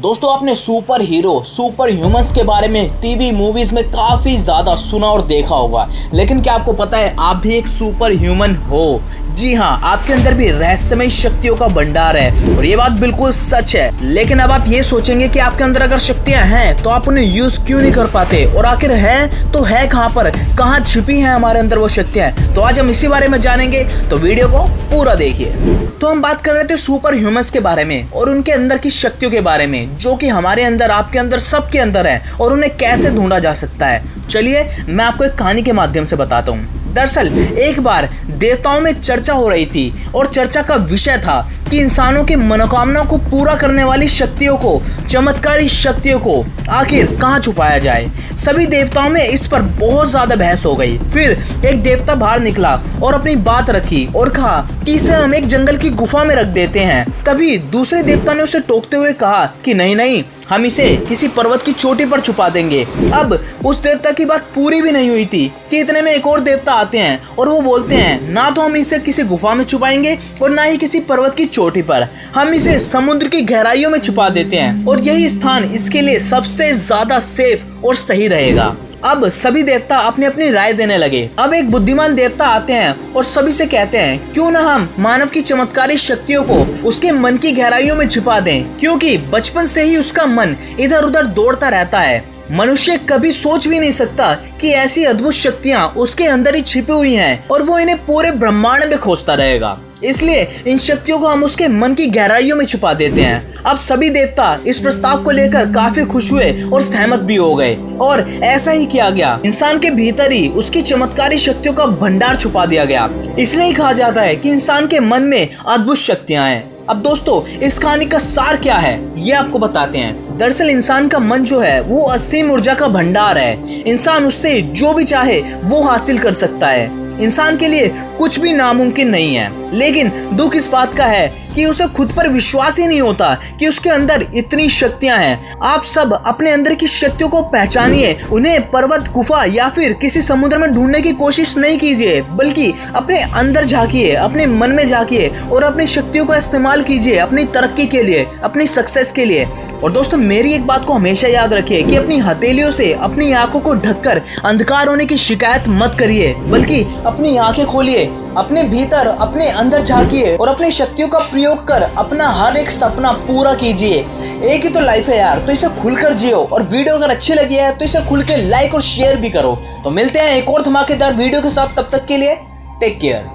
दोस्तों आपने super hero super humans के बारे में टीवी मूवीज में काफी ज्यादा सुना और देखा होगा, लेकिन क्या आपको पता है आप भी एक सुपर ह्यूमन हो? जी हाँ, आपके अंदर भी रहस्यमय शक्तियों का भंडार है और ये बात बिल्कुल सच है। लेकिन अब आप ये सोचेंगे कि आपके अंदर अगर शक्तियां हैं तो आप उन्हें यूज क्यों नहीं कर पाते, और आखिर है तो है कहाँ पर, कहाँ छिपी हैं हमारे अंदर वो शक्तियां? तो आज हम इसी बारे में जानेंगे, तो वीडियो को पूरा देखिए। तो हम बात कर रहे थे सुपर ह्यूमंस के बारे में और उनके अंदर की शक्तियों के बारे में, जो कि हमारे अंदर, आपके अंदर, सबके अंदर है, और उन्हें कैसे ढूंढा जा सकता है। चलिए मैं आपको एक कहानी के माध्यम से बताता हूँ। दरअसल एक बार देवताओं में चर्चा हो रही थी और चर्चा का विषय था कि इंसानों की मनोकामना को पूरा करने वाली शक्तियों को, चमत्कारी शक्तियों को आखिर कहाँ छुपाया जाए। सभी देवताओं में इस पर बहुत ज्यादा बहस हो गई। फिर एक देवता बाहर निकला और अपनी बात रखी और कहा कि इसे हम एक जंगल की गुफा में रख देते हैं। तभी दूसरे देवता ने उसे टोकते हुए कहा कि नहीं नहीं, हम इसे किसी पर्वत की चोटी पर छुपा देंगे। अब उस देवता की बात पूरी भी नहीं हुई थी कि इतने में एक और देवता आते हैं और वो बोलते हैं ना तो हम इसे किसी गुफा में छुपाएंगे और ना ही किसी पर्वत की चोटी पर, हम इसे समुद्र की गहराइयों में छुपा देते हैं और यही स्थान इसके लिए सबसे ज्यादा सेफ और सही रहेगा। अब सभी देवता अपनी अपनी राय देने लगे। अब एक बुद्धिमान देवता आते हैं और सभी से कहते हैं क्यों ना हम मानव की चमत्कारी शक्तियों को उसके मन की गहराइयों में छिपा दें, क्योंकि बचपन से ही उसका मन इधर उधर दौड़ता रहता है। मनुष्य कभी सोच भी नहीं सकता कि ऐसी अद्भुत शक्तियां उसके अंदर ही छिपी हुई हैं और वो इन्हें पूरे ब्रह्मांड में खोजता रहेगा। इसलिए इन शक्तियों को हम उसके मन की गहराइयों में छुपा देते हैं। अब सभी देवता इस प्रस्ताव को लेकर काफी खुश हुए और सहमत भी हो गए और ऐसा ही किया गया। इंसान के भीतर ही उसकी चमत्कारी शक्तियों का भंडार छुपा दिया गया। इसलिए ही कहा जाता है कि इंसान के मन में अद्भुत शक्तियां हैं। अब दोस्तों इस कहानी का सार क्या है ये आपको बताते हैं। दरअसल इंसान का मन जो है वो असीम ऊर्जा का भंडार है। इंसान उससे जो भी चाहे वो हासिल कर सकता है। इंसान के लिए कुछ भी नामुमकिन नहीं है, लेकिन दुख इस बात का है कि उसे खुद पर विश्वास ही नहीं होता कि उसके अंदर इतनी शक्तियां हैं। आप सब अपने अंदर की शक्तियों को पहचानिए, उन्हें पर्वत, गुफा या फिर किसी समुद्र में ढूंढने की कोशिश नहीं कीजिए, बल्कि अपने अंदर झांकिए, अपने मन में झांकिए और अपनी शक्तियों का इस्तेमाल कीजिए अपनी तरक्की के लिए, अपनी सक्सेस के लिए। और दोस्तों मेरी एक बात को हमेशा याद रखिए कि अपनी हथेलियों से अपनी आंखों को ढककर अंधकार होने की शिकायत मत करिए, बल्कि अपनी आंखें खोलिए, अपने भीतर, अपने अंदर झांकिए और अपनी शक्तियों का प्रयोग कर अपना हर एक सपना पूरा कीजिए। एक ही तो लाइफ है यार, तो इसे खुलकर जियो। और वीडियो अगर अच्छी लगी है तो इसे खुल के लाइक और शेयर भी करो। तो मिलते हैं एक और धमाकेदार वीडियो के साथ, तब तक के लिए टेक केयर।